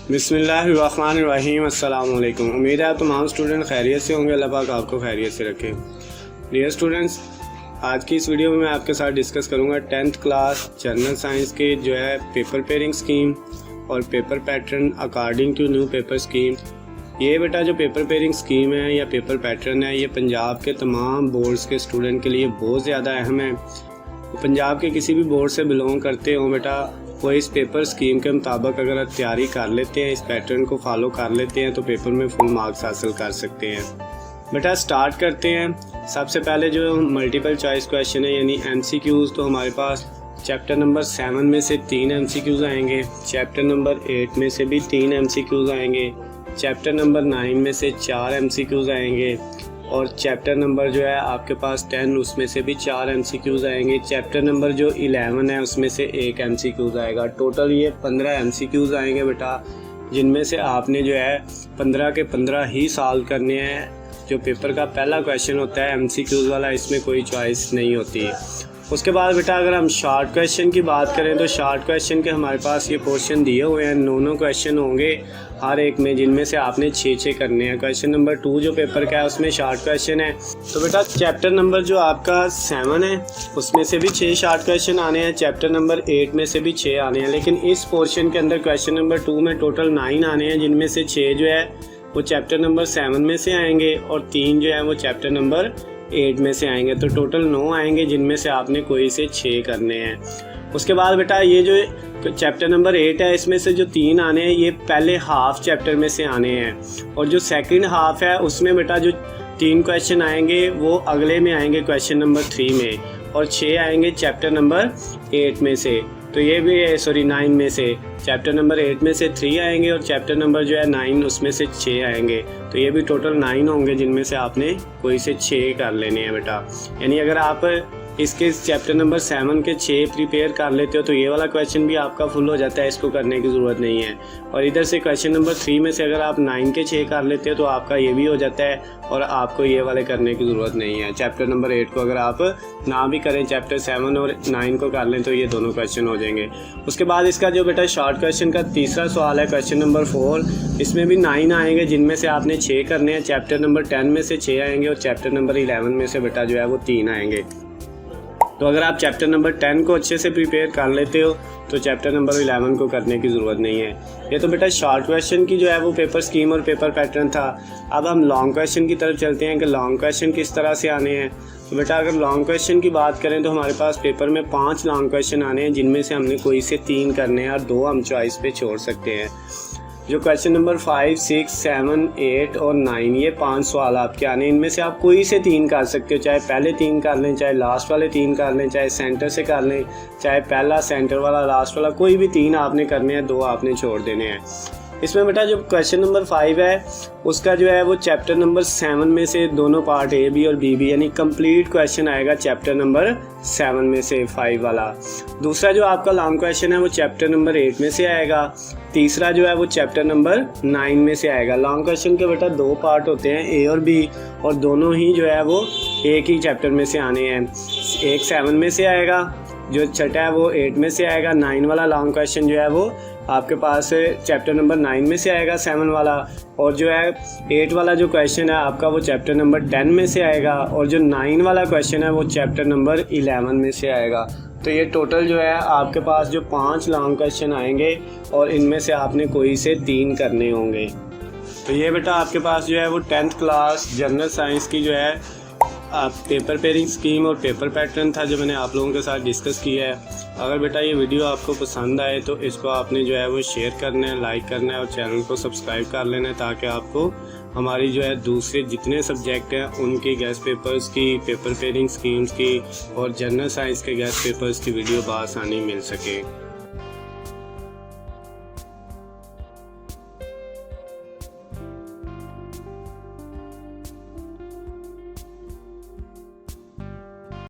बिस्मिल्लाहिर्रहमानिर्रहीम। अस्सलाम वालेकुम। उम्मीद है आप तमाम स्टूडेंट खैरियत से होंगे। अल्लाह पाक आपको खैरियत से रखे। डियर स्टूडेंट्स, आज की इस वीडियो में मैं आपके साथ डिस्कस करूंगा 10th क्लास जनरल साइंस के जो है पेपर पेयरिंग स्कीम और paper pattern according to new paper scheme. ये बेटा जो पेपर पेयरिंग स्कीम है या पेपर पैटर्न है, ये पंजाब के तमाम बोर्ड्स के स्टूडेंट के लिए बहुत ज़्यादा अहम है। पंजाब के किसी भी बोर्ड से बिलोंग करते हो बेटा, वो इस पेपर स्कीम के मुताबिक अगर आप तैयारी कर लेते हैं, इस पैटर्न को फॉलो कर लेते हैं, तो पेपर में फुल मार्क्स हासिल कर सकते हैं। बेटा स्टार्ट करते हैं। सबसे पहले जो मल्टीपल चॉइस क्वेश्चन है यानी MCQs, तो हमारे पास चैप्टर नंबर 7 में से 3 MCQs आएंगे, चैप्टर नंबर 8 में से भी 3 MCQs आएंगे, चैप्टर नंबर 9 में से 4 MCQs आएंगे और चैप्टर नंबर जो है आपके पास 10 उसमें से भी 4 MCQs आएंगे। चैप्टर नंबर जो 11 है उसमें से 1 MCQs आएगा। टोटल ये 15 MCQs आएंगे बेटा, जिनमें से आपने जो है 15 के 15 ही सॉल्व करने हैं। जो पेपर का पहला क्वेश्चन होता है MCQs वाला, इसमें कोई चॉइस नहीं होती है। उसके बाद बेटा अगर हम शॉर्ट क्वेश्चन की बात करें तो शॉर्ट क्वेश्चन के हमारे पास ये पोर्शन दिए हुए हैं। 9 क्वेश्चन होंगे हर एक में, जिनमें से आपने 6 करने हैं। क्वेश्चन नंबर 2 जो पेपर का है उसमें शॉर्ट क्वेश्चन है। तो बेटा चैप्टर नंबर जो आपका 7 है उसमें से भी 6 शॉर्ट क्वेश्चन आने हैं, चैप्टर नंबर 8 में से भी 6 आने हैं। लेकिन इस पोर्शन के अंदर क्वेश्चन नंबर 2 में टोटल 9 आने हैं, जिनमें से 6 जो है वो चैप्टर नंबर 7 में से आएंगे और 3 जो है वो चैप्टर नंबर 8 में से आएंगे। तो टोटल 9 आएंगे, जिनमें से आपने कोई से 6 करने हैं। उसके बाद बेटा ये जो चैप्टर नंबर 8 है, इसमें से जो 3 आने हैं ये पहले हाफ चैप्टर में से आने हैं और जो सेकंड हाफ है उसमें बेटा जो 3 क्वेश्चन आएंगे वो अगले में आएंगे क्वेश्चन नंबर 3 में और 6 आएंगे चैप्टर नंबर 8 में से। तो ये भी 9 में से चैप्टर नंबर 8 में से 3 आएंगे और चैप्टर नंबर जो है 9 उसमें से 6 आएंगे। तो ये भी टोटल 9 होंगे, जिनमें से आपने कोई से 6 कर लेने हैं बेटा। यानी अगर आप इसके चैप्टर नंबर 7 के 6 प्रिपेयर कर लेते हो तो ये वाला क्वेश्चन भी आपका फुल हो जाता है, इसको करने की ज़रूरत नहीं है। और इधर से क्वेश्चन नंबर 3 में से अगर आप 9 के 6 कर लेते हो तो आपका ये भी हो जाता है और आपको ये वाले करने की ज़रूरत नहीं है। चैप्टर नंबर 8 को अगर आप ना भी करें, चैप्टर 7 और 9 को कर लें तो ये दोनों क्वेश्चन हो जाएंगे। उसके बाद इसका जो बेटा शॉर्ट क्वेश्चन का तीसरा सवाल है क्वेश्चन नंबर 4, इसमें भी 9 आएंगे, जिनमें से आपने 6 करने हैं। चैप्टर नंबर 10 में से 6 आएंगे और चैप्टर नंबर 11 में से बेटा जो है वो 3 आएंगे। तो अगर आप चैप्टर नंबर 10 को अच्छे से प्रिपेयर कर लेते हो तो चैप्टर नंबर 11 को करने की ज़रूरत नहीं है। ये तो बेटा शॉर्ट क्वेश्चन की जो है वो पेपर स्कीम और पेपर पैटर्न था। अब हम लॉन्ग क्वेश्चन की तरफ चलते हैं कि लॉन्ग क्वेश्चन किस तरह से आने हैं। तो बेटा अगर लॉन्ग क्वेश्चन की बात करें तो हमारे पास पेपर में 5 लॉन्ग क्वेश्चन आने हैं, जिनमें से हमने कोई से 3 करने हैं और 2 हम चॉइस पे छोड़ सकते हैं। जो क्वेश्चन नंबर 5, 6, 7, 8 और 9 ये 5 सवाल आपके आने, इनमें से आप कोई से 3 कर सकते हो। चाहे पहले 3 कर लें, चाहे लास्ट वाले 3 कर लें, चाहे सेंटर से कर लें, चाहे पहला सेंटर वाला लास्ट वाला, कोई भी 3 आपने करने हैं, 2 आपने छोड़ देने हैं। इसमें बेटा जो क्वेश्चन नंबर 5 है उसका जो है वो चैप्टर नंबर 7 में से दोनों पार्ट A B और B यानी कंप्लीट क्वेश्चन आएगा चैप्टर नंबर 7 में से 5 वाला। दूसरा जो आपका लॉन्ग क्वेश्चन है वो चैप्टर नंबर 8 में से आएगा। तीसरा जो है वो चैप्टर नंबर 9 में से आएगा। लॉन्ग क्वेश्चन के बेटा 2 पार्ट होते हैं A और B और दोनों ही जो है वो एक ही चैप्टर में से आने हैं। एक 7 में से आएगा, जो छठा है वो 8 में से आएगा। 9 वाला लॉन्ग क्वेश्चन जो है वो आपके पास चैप्टर नंबर 9 में से आएगा 7 वाला, और जो है 8 वाला जो क्वेश्चन है आपका वो चैप्टर नंबर 10 में से आएगा और जो 9 वाला क्वेश्चन है वो चैप्टर नंबर 11 में से आएगा। तो ये टोटल जो है आपके पास जो 5 लॉन्ग क्वेश्चन आएंगे और इनमें से आपने कोई से 3 करने होंगे। तो ये बेटा आपके पास जो है वो 10th क्लास जनरल साइंस की जो है पेपर पेयरिंग स्कीम और पेपर पैटर्न था, जो मैंने आप लोगों के साथ डिस्कस किया है। अगर बेटा ये वीडियो आपको पसंद आए तो इसको आपने जो है वो शेयर करना है, लाइक करना है और चैनल को सब्सक्राइब कर लेना है, ताकि आपको हमारी जो है दूसरे जितने सब्जेक्ट हैं उनकी गेस्ट पेपर्स की, पेपर पेयरिंग स्कीम्स की और जनरल साइंस के गेस्ट पेपर्स की वीडियो बआसानी मिल सके।